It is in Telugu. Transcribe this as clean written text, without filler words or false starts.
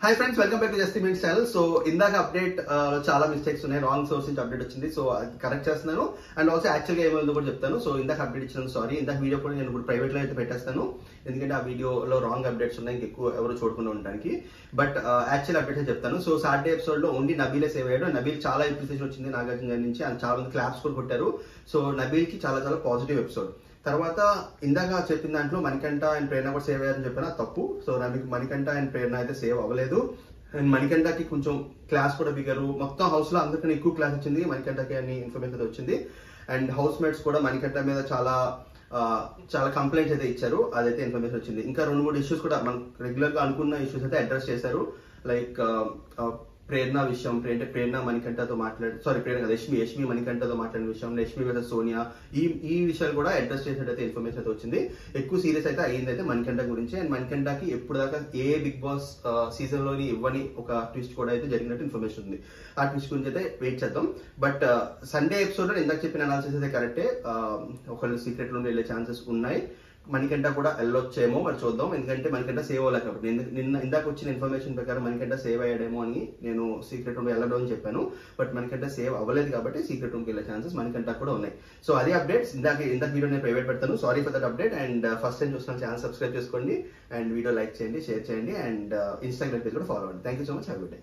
Hi friends, welcome back to just minutes channel. So ఇందాక అప్డేట్ చాలా మిస్టేక్స్ ఉన్నాయి, రాంగ్ సోర్స్ నుంచి అప్డేట్ వచ్చింది. సో అది కరెక్ట్ చేస్తున్నాను. అండ్ ఆల్సో యాక్చువల్గా ఏమైందో కూడా చెప్తాను. సో ఇందాక అప్డేట్ ఇచ్చాను, సారీ. ఇందాక వీడియో కూడా నేను ఇప్పుడు ప్రైవేట్ లో అయితే పెట్టేస్తాను, ఎందుకంటే ఆ వీడియోలో రాంగ్ అప్డేట్స్ ఉన్నాయి, ఇంకెక్కువ ఎవరు చూడకుండా ఉండడానికి. బట్ యాక్చువల్ అప్డేట్ చెప్తాను. సో సాటర్డే ఎపిసోడ్ లో ఓన్లీ నబీలే సేవ్ అయ్యాడు. నబీల్ చాలా అప్రిసియేషన్ వచ్చింది నాగార్జున గారి నుంచి, అండ్ చాలా మంది క్లాప్స్ కూడా కొట్టారు. సో నబీల్ కి చాలా చాలా పాజిటివ్ ఎపిసోడ్. తర్వాత ఇందాక చెప్పిన దాంట్లో మణికంఠ అండ్ ప్రేరణ కూడా సేవ్ అయ్యారని చెప్పిన తప్పు. సో మణికంఠ అండ్ ప్రేరణ అయితే సేవ్ అవ్వలేదు. అండ్ మణికంఠకి కొంచెం క్లాస్ కూడా బిగరు, మొత్తం హౌస్ లో అందరికన్నా ఎక్కువ క్లాస్ వచ్చింది మణికంఠకి అని ఇన్ఫర్మేషన్ వచ్చింది. అండ్ హౌస్ మేట్స్ కూడా మణికంఠ మీద చాలా కంప్లైంట్స్ అయితే ఇచ్చారు, అదైతే ఇన్ఫర్మేషన్ వచ్చింది. ఇంకా 2-3 ఇష్యూస్ కూడా మనం రెగ్యులర్ గా అనుకున్న ఇష్యూస్ అయితే అడ్రస్ చేశారు. లైక్ ప్రేరణ విషయం, ప్రేరణ మణికంఠతో యష్మి మణికంఠతో మాట్లాడిన విషయం, యష్మి వర్సెస్ సోనియా, ఈ విషయాలు కూడా అడ్రస్ చేసినట్టయితే ఇన్ఫర్మేషన్ అయితే వచ్చింది. ఎక్కువ సీరియస్ అయితే అయ్యింది అయితే మణికంఠ గురించి. అండ్ మణికంఠకి ఎప్పుడు దాకా ఏ బిగ్ బాస్ సీజన్ లోని ఇవ్వని ఒక ట్విస్ట్ కూడా అయితే జరిగినట్టు ఇన్ఫర్మేషన్ ఉంది. ఆ ట్విస్ట్ గురించి అయితే వెయిట్ చేద్దాం. బట్ సండే ఎపిసోడ్ లో ఇందాక చెప్పిన అనాలిసిస్ అయితే కరెక్టే. ఒకళ్ళు సీక్రెట్ నుండి వెళ్ళే ఛాన్సెస్ ఉన్నాయి. మణికంఠ కూడా వెళ్ళొచ్చేమో, మరి చూద్దాం. ఎందుకంటే మణికంఠ సేవ్ అవ్వలేదు కాబట్టి. ఇందాక వచ్చిన ఇన్ఫర్మేషన్ ప్రకారం మణికంఠ సేవ్ అయ్యాడేమో అని నేను సీక్రెట్ రూమ్ వెళ్ళడం అని చెప్పాను. బట్ మణికంఠ సేవ్ అవ్వలేదు కాబట్టి సీక్రెట్ రూమ్కి వెళ్ళే ఛాన్సెస్ మణికంఠ కూడా ఉన్నాయి. సో అది అప్డేట్స్. ఇందాక వీడియో నేను ప్రైవేట్ పెడతాను, sorry for that update. And first time చూసిన ఛానల్ సబ్స్క్రైబ్ చేసుకోండి, అండ్ వీడియో లైక్ చేయండి, షేర్ చేయండి, అండ్ ఇన్స్టాగ్రామ్ పేజ్ కూడా ఫాలో అవ్వండి. Thank you so much, have a good day.